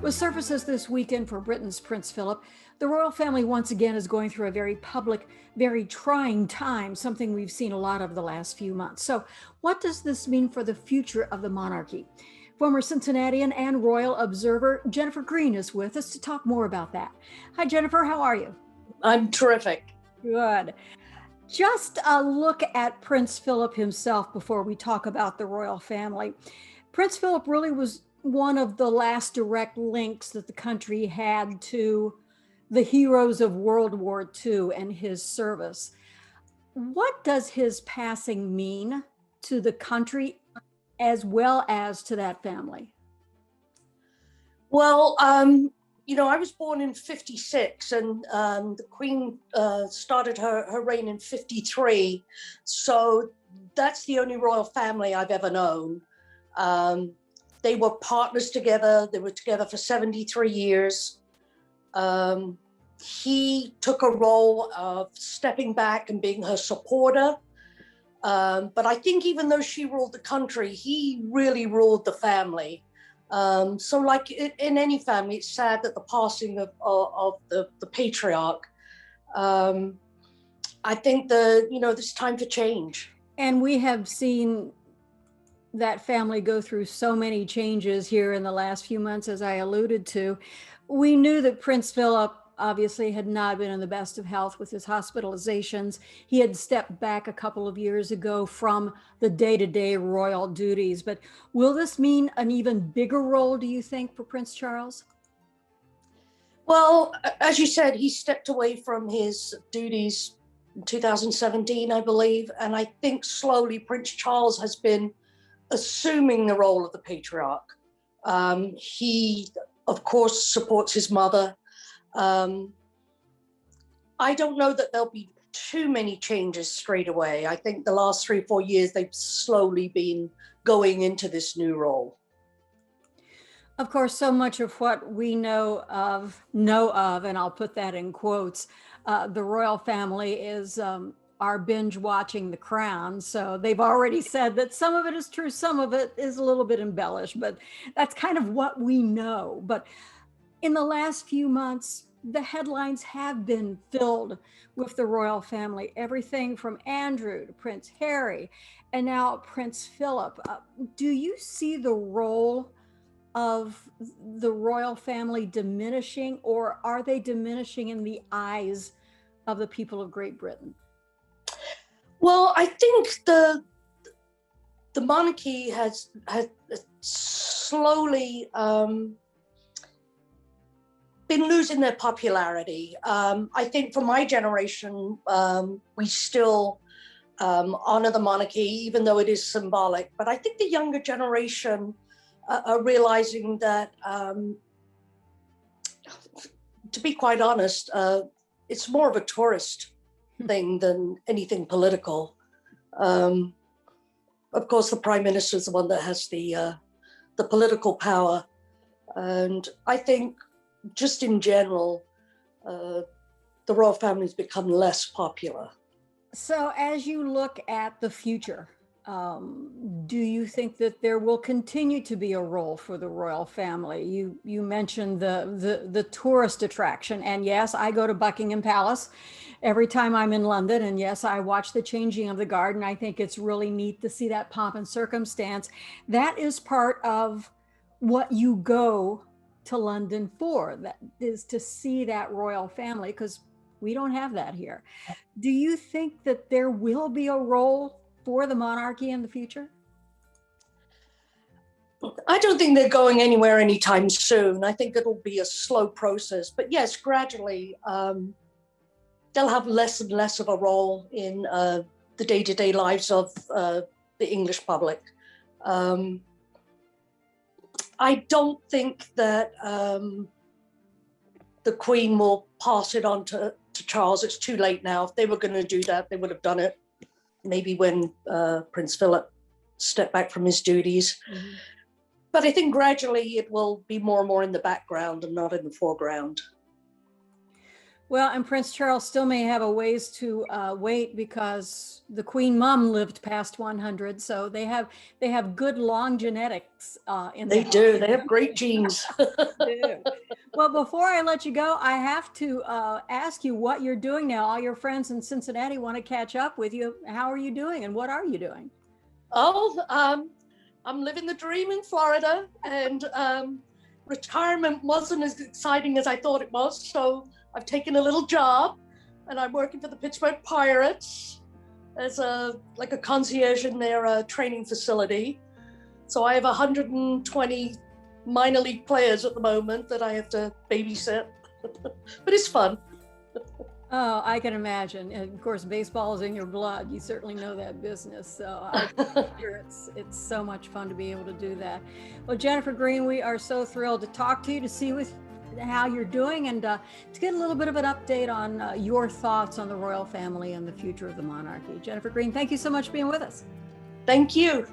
With services this weekend for Britain's Prince Philip, the royal family once again is going through a very public, very trying time, something we've seen a lot of the last few months. So, what does this mean for the future of the monarchy? Former Cincinnatian and royal observer Jennifer Green is with us to talk more about that. Hi, Jennifer, how are you? I'm terrific. Good. Just a look at Prince Philip himself before we talk about the royal family. Prince Philip really was one of the last direct links that the country had to the heroes of World War II and his service. What does his passing mean to the country as well as to that family? Well, I was born in 56 and the Queen started her reign in 53. So that's the only royal family I've ever known. They were partners together. They were together for 73 years. He took a role of stepping back and being her supporter. But I think even though she ruled the country, he really ruled the family. So like in any family, it's sad that the passing of the patriarch. I think there's time for change. And we have seen that family go through so many changes here in the last few months, as I alluded to. We knew that Prince Philip obviously had not been in the best of health with his hospitalizations. He had stepped back a couple of years ago from the day-to-day royal duties. But will this mean an even bigger role, do you think, for Prince Charles? Well, as you said, he stepped away from his duties in 2017, I believe. And I think slowly Prince Charles has been assuming the role of the patriarch. He, of course, supports his mother. I don't know that there'll be too many changes straight away. I think the last 3 or 4 years, they've slowly been going into this new role. Of course, so much of what we know of, and I'll put that in quotes, the royal family is are binge watching The Crown. So they've already said that some of it is true, some of it is a little bit embellished, but that's kind of what we know. But in the last few months, the headlines have been filled with the royal family, everything from Andrew to Prince Harry and now Prince Philip. Do you see the role of the royal family diminishing, or are they diminishing in the eyes of the people of Great Britain? Well, I think the monarchy has slowly been losing their popularity. I think for my generation, we still honor the monarchy, even though it is symbolic. But I think the younger generation are realizing that, to be quite honest, it's more of a tourist thing than anything political. Of course, the Prime Minister is the one that has the political power. And I think just in general, the royal family has become less popular. So as you look at the future, do you think that there will continue to be a role for the royal family? You mentioned the tourist attraction, and yes, I go to Buckingham Palace every time I'm in London, and yes, I watch the changing of the guard, and I think it's really neat to see that pomp and circumstance. That is part of what you go to London for, that is to see that royal family, because we don't have that here. Do you think that there will be a role for the monarchy in the future? I don't think they're going anywhere anytime soon. I think it'll be a slow process. But yes, gradually, they'll have less and less of a role in the day-to-day lives of the English public. I don't think that the Queen will pass it on to Charles. It's too late now. If they were going to do that, they would have done it maybe when Prince Philip stepped back from his duties. Mm-hmm. But I think gradually it will be more and more in the background and not in the foreground. Well, and Prince Charles still may have a ways to wait because the Queen Mum lived past 100, so they have good long genetics in the They house. do. They have great genes. Do. Well, before I let you go, I have to ask you what you're doing now. All your friends in Cincinnati want to catch up with you. How are you doing, and what are you doing? Oh, I'm living the dream in Florida, and retirement wasn't as exciting as I thought it was. So I've taken a little job, and I'm working for the Pittsburgh Pirates as a concierge in their training facility. So I have 120 minor league players at the moment that I have to babysit, but it's fun. Oh, I can imagine. And of course, baseball is in your blood. You certainly know that business. So I'm sure it's so much fun to be able to do that. Well, Jennifer Green, we are so thrilled to talk to you, to see how you're doing, and to get a little bit of an update on your thoughts on the royal family and the future of the monarchy. Jennifer Green, thank you so much for being with us. Thank you.